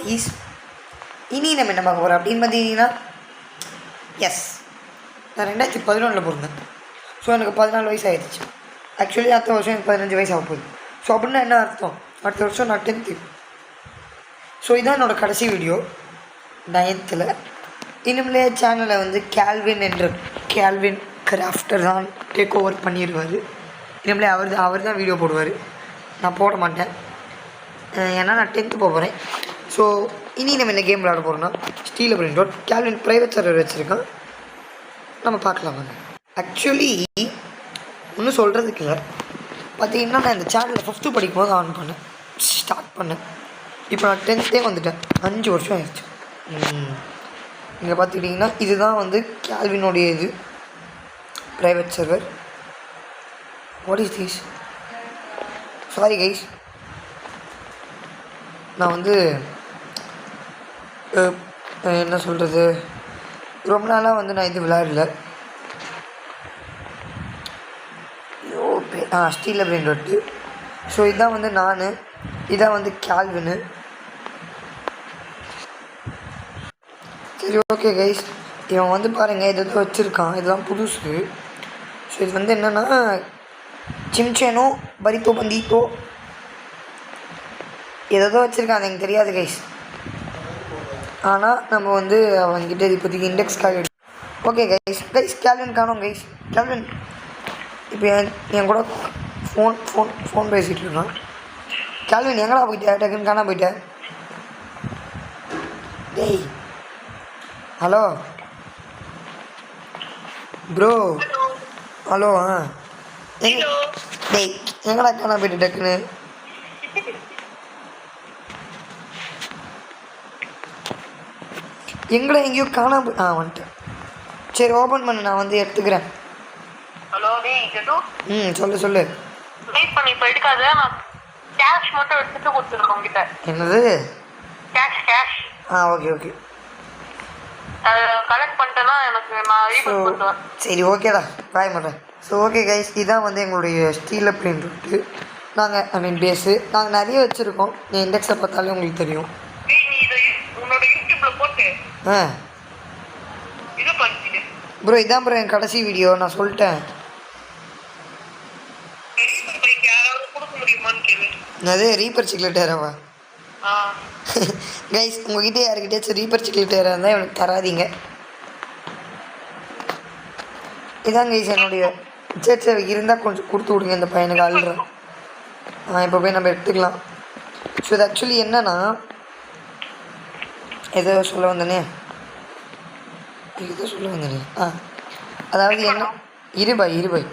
Guys, இனி நம்ம என்ன பார்க்க போகிறோம் அப்படின்னு பார்த்தீங்கன்னா, எஸ், நான் 2011 பிறந்தேன். ஸோ எனக்கு 14 வயசு ஆகிடுச்சு. ஆக்சுவலி அடுத்த வருஷம் எனக்கு 15 வயசு ஆக போகுது. ஸோ அப்படின்னா என்ன அர்த்தம், அடுத்த வருஷம் நான் 10th. ஸோ இதான் என்னோடய கடைசி வீடியோ 9th. இனிமேலே சேனலை வந்து கேல்வின் கிராஃப்டர் தான் டேக் ஓவர் பண்ணிடுவார். இனிமேலே அவர் தான் வீடியோ போடுவார், நான் போட மாட்டேன். ஏன்னா நான் 10th போக போகிறேன். ஸோ இனி நம்ம இந்த கேம் விளையாட போகிறோம்னா ஸ்டீல் பிரிண்ட் ரோட் கேல்வின் ப்ரைவேட் சர்வர் வச்சுருக்கேன், நம்ம பார்க்கலாம் வாங்க. ஆக்சுவலி ஒன்றும் சொல்கிறதுக்கு இல்லை. பார்த்தீங்கன்னா நான் இந்த சேனலில் 5th படிக்கும்போது ஆன் பண்ணேன், ஸ்டார்ட் பண்ணேன். இப்போ நான் 10th வந்துட்டேன், 5 வருஷம் ஆயிடுச்சு. இங்கே பார்த்துக்கிட்டிங்கன்னா இதுதான் வந்து கேல்வினுடைய இது private server. What is this? Sorry guys, நான் வந்து என்ன சொல்கிறது, ரொம்ப நாளாக வந்து நான் இது விளையாடல. Steel print road. ஸோ இதான் வந்து நான், இதான் வந்து கேல்வின்னு. சரி ஓகே கைஸ், இவன் வந்து பாருங்கள் எதாவது வச்சுருக்கான், இதெல்லாம் புதுசு. ஸோ இது வந்து என்னென்னா சிம்சேனோ பரித்தோ பந்தீத்தோ ஏதோ வச்சுருக்கான், எனக்கு தெரியாது கைஸ். ஆனால் நம்ம வந்து அவன்கிட்ட இப்போதைக்கு இண்டெக்ஸ் கார்டு எடுத்து. ஓகே கைஸ் கேல்வின் காணோம் கைஸ். கேல்வின் இப்போ என் கூட ஃபோன் பேசிகிட்டு இருக்கான். கேல்வின் எங்கடா போயிட்டேன், டக்குன்னு காணா போயிட்டேன். டேய் ஹலோ ப்ரோ, ஹலோ. டேய் எங்கடா காணா போயிட்டு டக்குன்னு? எங்கடா எங்கேயோ காணாம வந்துட்டேன். சரி ஓப்பன் பண்ணு, நான் வந்து எடுத்துக்கிறேன். ஹலோ சொல்லு. வெயிட் பண்ணி இப்போ எடுக்காத, நான் கேஷ் மட்டும் எடுத்துட்டு கொடுத்துருக்கேன் உங்ககிட்ட. என்னது? கேஷ். ஓகே கலெக்ட் பண்ணிட்டேன்னா எனக்கு நான் ரீஃபண்ட் பண்ணுவேன். சரி ஓகேடா, பாய் பண்ணுறேன். ஸோ ஓகே கைஸ், இதான் வந்து எங்களுடைய ஸ்டீல் பிரிண்ட் ரோட்டு. நாங்கள் பேஸு நாங்கள் நிறைய வச்சுருக்கோம். நீ இண்டெக்ஸை பார்த்தாலே உங்களுக்கு தெரியும். உன்னோட யூடியூப்ல போட்டு இது பண்ணிட்டு ப்ரோ, இதான் ப்ரோ என் கடைசி வீடியோ, நான் சொல்லிட்டேன். அது ரீப்பர் சிக்லெட் ஏறாவா? கைஸ் உங்ககிட்ட யாருக்கிட்டே ரீப்பர் சிக்லெட் ஏறா இருந்தால் எனக்கு தராதிங்க. இதான் கைஸ் என்னுடைய. சரி இருந்தால் கொஞ்சம் கொடுத்து விடுங்க இந்த பையனுக்கு, அழுறேன். இப்போ போய் நம்ம எடுத்துக்கலாம். ஸோ இது ஆக்சுவலி என்னன்னா, ஏதோ சொல்ல வந்தேனே. அதாவது என்ன, இருபாய்.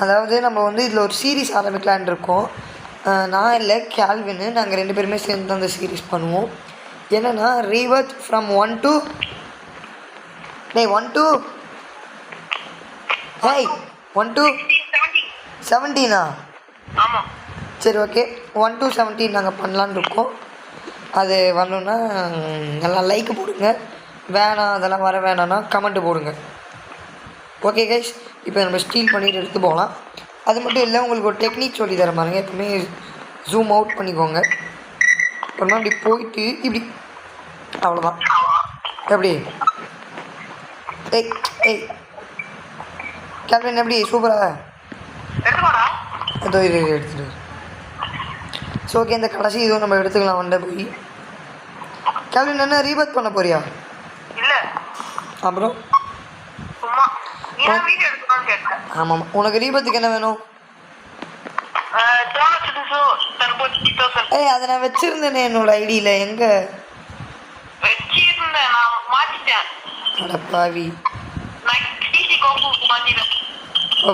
அதாவது நம்ம வந்து இதில் ஒரு சீரீஸ் ஆரம்பிக்கலான் இருக்கோம். நான் இல்லை கேல்வின்னு, நாங்கள் 2 பேருமே சேர்ந்து தான் அந்த சீரீஸ் பண்ணுவோம். என்னென்னா ரீவர்த் ஃப்ரம் 1 to 17. சரி ஓகே, 1 to 17 நாங்கள் பண்ணலான்னு இருக்கோம். அது வரணுன்னா எல்லாம் லைக் போடுங்க, வேணாம் அதெல்லாம் வர வேணான்னா கமெண்ட்டு போடுங்க. ஓகே கைஸ், இப்போ நம்ம ஸ்டீல் பண்ணிட்டு எடுத்து போகலாம். அது மட்டும் இல்லை, உங்களுக்கு ஒரு டெக்னிக் சொல்லி தர பாருங்க. எப்பவுமே ஜூம் அவுட் பண்ணிக்கோங்க. அப்புறமா இப்படி போயிட்டு இப்படி, அவ்வளோதான். எப்படி ஏய் கேல்வின், எப்படி சூப்பரா? ஏதோ இது எடுத்துட்டு. ஸோ ஓகே, இந்த கடைசி இதுவும் நம்ம எடுத்துக்கலாம். வண்ட போய் கேல்வின் என்ன ரீபத் பண்ண போறியா? அப்புறம் ஆமாம், உனக்கு ரீபத்துக்கு என்ன வேணும்? அதை நான் வச்சிருந்தேனே என்னோட ஐடியில். எங்கே அடப்பாவி,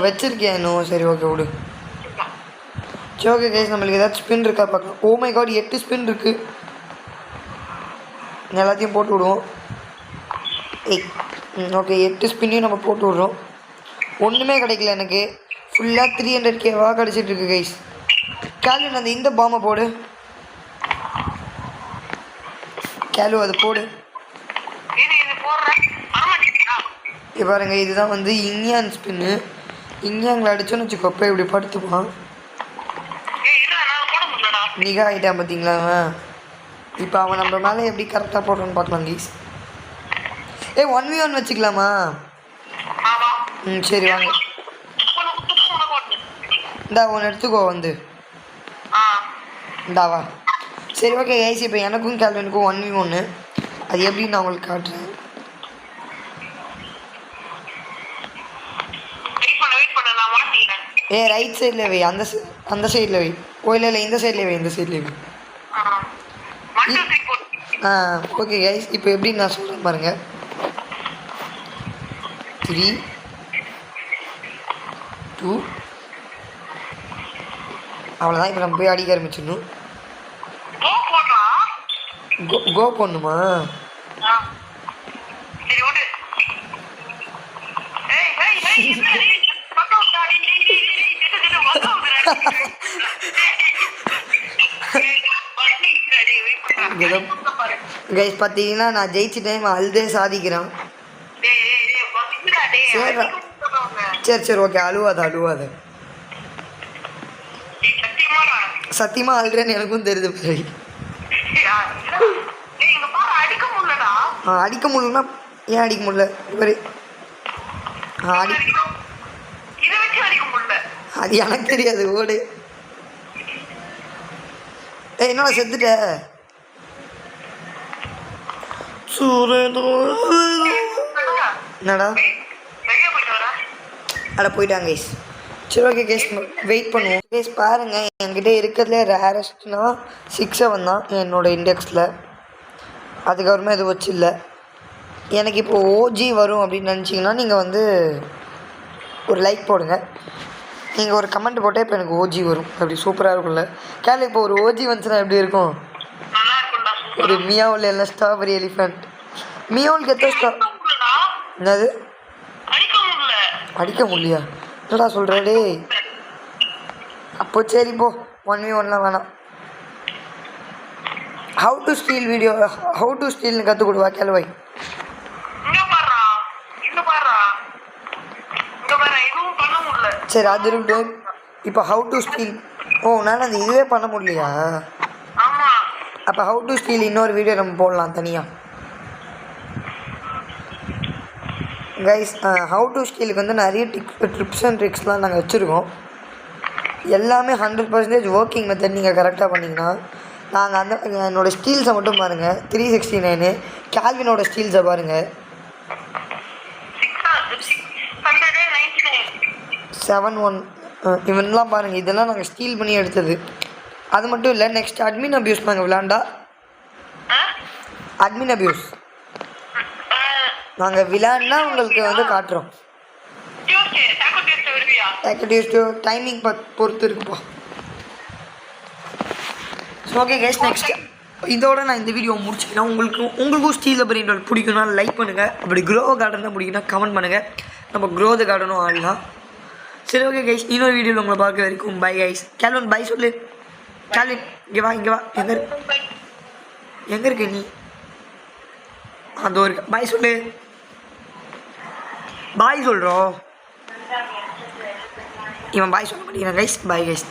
வச்சிருக்கியா இன்னும்? சரி ஓகே விடு. சரி ஓகே கைஸ், நம்மளுக்கு ஏதாச்சும் ஸ்பின் இருக்கா பார்க்கலாம். ஓ மை காட், 8 ஸ்பின் இருக்குது. எல்லாத்தையும் போட்டு விடுவோம். ஓகே 8 ஸ்பின்னையும் நம்ம போட்டு விட்றோம். ஒன்றுமே கிடைக்கல எனக்கு. ஃபுல்லாக 300Kவாக கிடச்சிட்ருக்கு கைஸ். கேல்வின் அந்த இந்த பாம்பை போடு. அது போடு. பாருங்க, இதுதான் வந்து இன்யான் ஸ்பின்னு. இன்யாங்கில் அடிச்சோன்னு வச்சுக்கோப்ப இப்படி படுத்துப்பான். நிகா ஆகிட்டான் பார்த்தீங்களா? இப்போ அவன் நம்ம மேலே எப்படி கரெக்டாக போடுறான்னு பார்க்கலாம் கைஸ். 1v1 வச்சுக்கலாமா? சரி வாங்க. இந்தா ஒன்று எடுத்துக்கோ வந்து. இந்தாவா. சரி ஓகே கைஸ், இப்போ எனக்கும் கேல்வினுக்கும் 1v1. அது எப்படின்னு நான் உங்களுக்கு காட்டுறேன். ரைட் சைடில் வை, அந்த சைடில் வை. இல்லை இந்த சைடில் வை, இந்த சைடில் வை. ஓகே கைஸ், இப்போ எப்படி நான் சொல்கிறேன் பாருங்கள். 3 2 அவ்வளோதான். இப்போ நம்ம போய் அடிக்க ஆரம்பிச்சிடணும். கோ பண்ணுமா? கைஸ் பார்த்தீங்கன்னா நான் ஜெயிச்சிட்டேன், அழுதே சாதிக்கிறான். சரி ஓகே, அழுவாத. சத்தியமாக அழுறேன்னு எனக்கும் தெரியுது. அடிக்க முடியலன்னா ஏன் அடிக்க முடியல? இவர் அது எனக்கு தெரியாது. ஓடு. என்னடா செத்துட்ட? என்னடா அட போயிட்டாங்க கைஸ். சரி ஓகே கைஸ், வெயிட் பண்ணுவோம் கைஸ். பாருங்கள், என்கிட்ட இருக்கிறதுல ரேரஸ்ட்னா 6-7 தான் என்னோடய இண்டெக்ஸில். அதுக்கப்புறமா எதுவும் வச்சு இல்லை. எனக்கு இப்போ ஓஜி வரும் அப்படின்னு நினச்சிங்கன்னா நீங்கள் வந்து ஒரு லைக் போடுங்க. நீங்கள் ஒரு கமெண்ட் போட்டால் இப்போ எனக்கு ஓஜி வரும். அப்படி சூப்பராக இருக்கும்ல கேள்வி. இப்போ ஒரு ஓஜி வந்துச்சுன்னா எப்படி இருக்கும்? ஒரு மியாவில் இல்லை ஸ்ட்ராபெரி எலிஃபெண்ட். மியாவுக்கு எத்தனை என்னது அடிக்க முடியலையா? என்னடா சொல்கிறே? அப்போ சரி போ, 1v1லாம் வேணாம். ஹவு டு ஸ்டீல்னு கற்றுக் கொடுவா கேள்வி. சரி அது இருக்கட்டும். இப்போ ஹவு டு ஸ்டீல். நான் அது இதுவே பண்ண முடியலையா? அப்போ ஹவு டு ஸ்டீல் இன்னொரு வீடியோ நம்ம போடலாம் தனியாக கைஸ். ஹவு டு ஸ்டீலுக்கு வந்து நிறைய ட்ரிப்ஸ் அண்ட் ட்ரிக்ஸ்லாம் நாங்கள் வச்சுருக்கோம். எல்லாமே 100% ஒர்க்கிங் மெத்தட். நீங்கள் கரெக்டாக பண்ணிங்கன்னா நாங்கள் என்னோடய ஸ்டீல்ஸை மட்டும் பாருங்கள். 369 கேல்வினோட ஸ்டீல்ஸை பாருங்கள். 7-1 இவன்லாம் பாருங்கள். இதெல்லாம் நாங்கள் ஸ்டீல் பண்ணி எடுத்தது. அது மட்டும் இல்லை, நெக்ஸ்ட் அட்மின் அபியூஸ் நாங்கள் விளாண்டா. அட்மின் அபியூஸ் நாங்கள் விளாண்டா உங்களுக்கு வந்து காட்டுறோம். டைமிங் பொறுத்து இருக்குப்பா. ஓகே கைஸ், நெக்ஸ்ட் இதோட நான் இந்த வீடியோ முடிச்சுக்கிறேன். உங்களுக்கும் ஸ்டீல் பிரிண்ட் பிடிக்கும்னா லைக் பண்ணுங்கள். அப்படி க்ரோ கார்டன் தான் பிடிக்குன்னா கமெண்ட் பண்ணுங்கள். நம்ம க்ரோ த கார்டனும் ஆடலாம். சரி ஓகே கைஸ், இன்னொரு வீடியோவில் உங்களை பார்க்க வரைக்கும் பை கைஸ். கேல்வன் பை சொல்லு. கேல்வின் இங்கே வா. எங்கே இருக்க நீ? அதோ இருக்க. பாய் சொல்லு. பாய் சொல்கிறோம். இவன் பாய் சொல்ல மாட்டேங்கிறான் கைஸ். Bye guys.